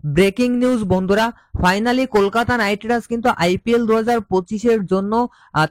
Breaking news বন্ধুরা, finally Kolkata night Riders কিন্তু IPL 2025-এর জন্য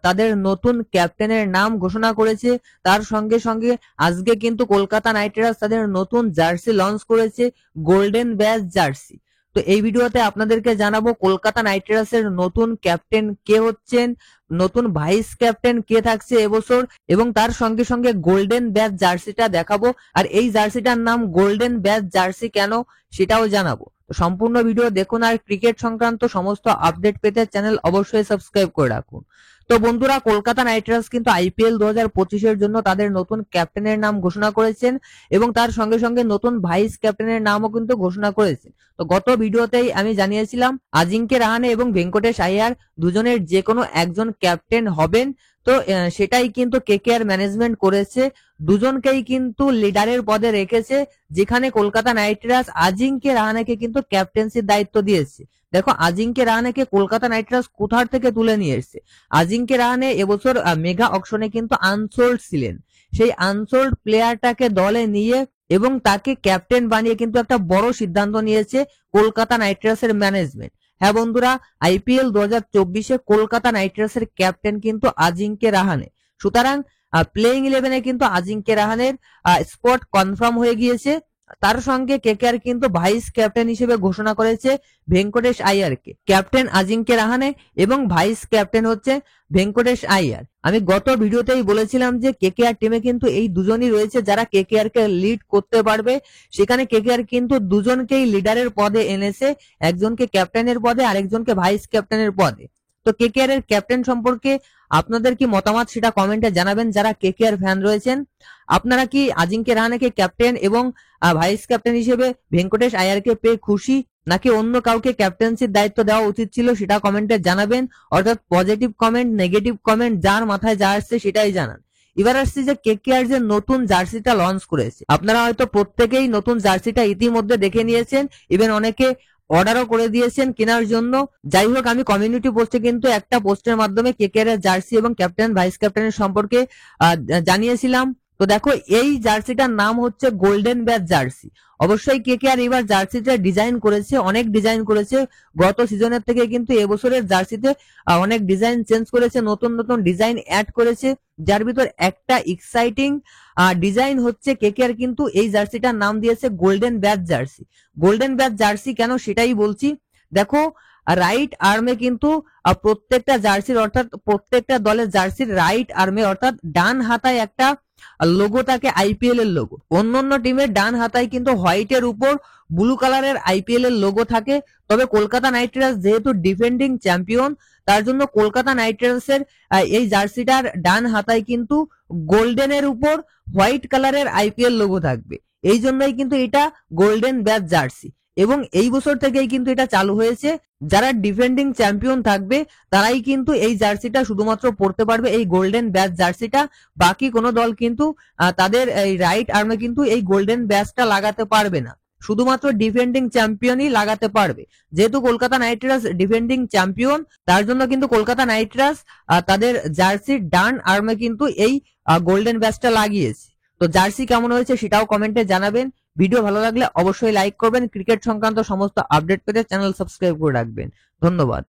তাদের নতুন ক্যাপ্টেনের নাম ঘোষণা করেছে। তার সঙ্গে সঙ্গে আজকে কিন্তু কলকাতা নাইট রাইডার্স তাদের নতুন জার্সি লঞ্চ করেছে, গোল্ডেন ব্যাজ জার্সি। তো এই ভিডিওতে আপনাদেরকে জানাবো কলকাতা নাইট রাইডার্সের নতুন ক্যাপ্টেন কে হচ্ছেন, নতুন ভাইস ক্যাপ্টেন কে থাকছে এবছর, এবং তার সঙ্গে সঙ্গে গোল্ডেন ব্যাজ জার্সিটা দেখাবো। আর এই জার্সিটার নাম গোল্ডেন ব্যাজ জার্সি কেন সেটাও জানাবো। সম্পূর্ণ ভিডিও দেখুন আর ক্রিকেট সংক্রান্ত সমস্ত আপডেট পেতে চ্যানেল অবশ্যই সাবস্ক্রাইব করে রাখুন। তো বন্ধুরা, কলকাতা নাইট রাইডার্স কিন্তু আইপিএল 2025-এর জন্য তাদের নতুন ক্যাপ্টেনের নাম ঘোষণা করেছেন এবং তার সঙ্গে সঙ্গে নতুন ভাইস ক্যাপ্টেনের নামও কিন্তু ঘোষণা করেছেন। তো গত ভিডিওতেই আমি জানিয়েছিলাম আজিঙ্কে রাহানে এবং ভেঙ্কটেশ আইয়ার দুজনের যে কোনো একজন ক্যাপ্টেন হবেন। তো সেটাই কিন্তু কেকেআর ম্যানেজমেন্ট করেছে, দুজনকেই কিন্তু লিডারের পদে রেখেছে, যেখানে কলকাতা নাইট রাইডার্স আজিঙ্কে রাহানেকে কিন্তু ক্যাপ্টেন্সির দায়িত্ব দিয়েছে। দেখো, আজিঙ্কে রাহানেকে কলকাতা নাইট রাইডার্স কোথার থেকে তুলে নিয়ে এসেছে। আজিঙ্কে রাহানে এবছর মেগা অকশনে কিন্তু আনসোল্ড ছিলেন, সেই আনসোল্ড প্লেয়ারটাকে দলে নিয়ে এবং তাকে ক্যাপ্টেন বানিয়ে কিন্তু একটা বড় সিদ্ধান্ত নিয়েছে কলকাতা নাইট রাইডার্সের ম্যানেজমেন্ট। হ্যাঁ বন্ধুরা, আইপিএল 2024-এ কলকাতা নাইট রাইডার্সের ক্যাপ্টেন কিন্তু আজিঙ্কে রাহানে। সুতরাং প্লেইং 11-এ কিন্তু আজিঙ্কে রাহানের স্পট কনফার্ম হয়ে গিয়েছে। তার সঙ্গে কেকেআর কিন্তু ভাইস ক্যাপ্টেন হিসেবে ঘোষণা করেছে ভেঙ্কটেশ আইয়ারকে। ক্যাপ্টেন আজিঙ্কে রাহানে এবং ভাইস ক্যাপ্টেন হচ্ছে ভেঙ্কটেশ আইয়ার। আমি গত ভিডিওতেই বলেছিলাম যে কেকেআর টিমে কিন্তু এই দুজনই রয়েছে যারা কেকেআর কে লিড করতে পারবে। সেখানে কেকেআর কিন্তু দুজনকেই লিডারের পদে এনেছে, একজনকে ক্যাপ্টেনের পদে আরেকজনকে ভাইস ক্যাপ্টেনের পদে। তো কেকেআর এর ক্যাপ্টেন সম্পর্কে আপনাদের কি মতামত সেটা কমেন্টে জানাবেন যারা কেকেআর ফ্যান রয়েছেন। আপনারা কি আজিঙ্কে রাহানেকে ক্যাপ্টেন এবং ভাইস ক্যাপ্টেন হিসেবে ভেঙ্কটেশ আইয়ারকে পেয়ে খুশি, নাকি অন্য কাউকে ক্যাপ্টেন্সির দায়িত্ব দেওয়া উচিত ছিল সেটা কমেন্টে জানাবেন। অর্থাৎ পজিটিভ কমেন্ট, নেগেটিভ কমেন্ট, যার মাথায় যা আসছে সেটাই জানান। এবার আসছে যে কেকেআর যে নতুন জার্সিটা লঞ্চ করেছে, আপনারা হয়তো প্রত্যেকেই নতুন জার্সিটা ইতিমধ্যে দেখে নিয়েছেন, ইভেন অনেকে অর্ডারও করে দিয়েছেন কেনার জন্য। যাই হোক, আমি কমিউনিটি পোস্টে কিন্তু একটা পোস্টের মাধ্যমে কেকেআর এর জার্সি এবং ক্যাপ্টেন ভাইস ক্যাপ্টেনের সম্পর্কে জানিয়েছিলাম। তো দেখো, এই জার্সিটার নাম হচ্ছে গোল্ডেন ব্যাজ জার্সি। অবশ্যই কেকেআর এবার জার্সিটা ডিজাইন করেছে, অনেক ডিজাইন করেছে। গত সিজনের থেকে কিন্তু এবছরের জার্সিতে অনেক ডিজাইন চেঞ্জ করেছে, নতুন নতুন ডিজাইন অ্যাড করেছে, যার ভিতর একটা এক্সাইটিং ডিজাইন হচ্ছে কেকেআর কিন্তু এই জার্সিটার নাম দিয়েছে golden badge jersey. Golden badge jersey কেন সেটাই বলছি। দেখো, রাইট আর্মে কিন্তু প্রত্যেকটা জার্সির অর্থাৎ প্রত্যেকটা দলের জার্সির রাইট আর্মে অর্থাৎ ডান হাতায় একটা লোগো থাকে, আইপিএল এর লোগো। অন্যান্য টিমের ডান হাতায় কিন্তু হোয়াইটের উপর ব্লু কালারের আইপিএল এর লোগো থাকে। তবে কলকাতা নাইট রাইডার্স যেহেতু ডিফেন্ডিং চ্যাম্পিয়ন, তার জন্য কলকাতা নাইট রাইডার্সের এই জার্সিটার ডান হাতায় কিন্তু গোল্ডেনের উপর হোয়াইট কালারের আইপিএল লোগো থাকবে। এই জন্যই কিন্তু এটা গোল্ডেন ব্যাজ জার্সি এবং এই বছর থেকেই কিন্তু এটা চালু হয়েছে। যারা ডিফেন্ডিং চ্যাম্পিয়ন থাকবে তারাই কিন্তু এই জার্সিটা শুধুমাত্র পড়তে পারবে, এই গোল্ডেন ব্যাজ জার্সিটা। বাকি কোনো দল কিন্তু তাদের এই রাইট আর্মে কিন্তু এই গোল্ডেন ব্যাজটা লাগাতে পারবে না, শুধুমাত্র ডিফেন্ডিং চ্যাম্পিয়নই লাগাতে পারবে। যেহেতু Kolkata night Riders defending champion, তার জন্য কিন্তু কলকাতা নাইট রাইডার্স তাদের জার্সির ডান আর্মে কিন্তু এই গোল্ডেন ব্যাজটা লাগিয়েছে। তো জার্সি কেমন হয়েছে সেটাও কমেন্টে জানাবেন। ভিডিও ভালো লাগলে অবশ্যই লাইক করবেন। ক্রিকেট সংক্রান্ত সমস্ত আপডেট পেতে চ্যানেল সাবস্ক্রাইব করে রাখবেন। ধন্যবাদ।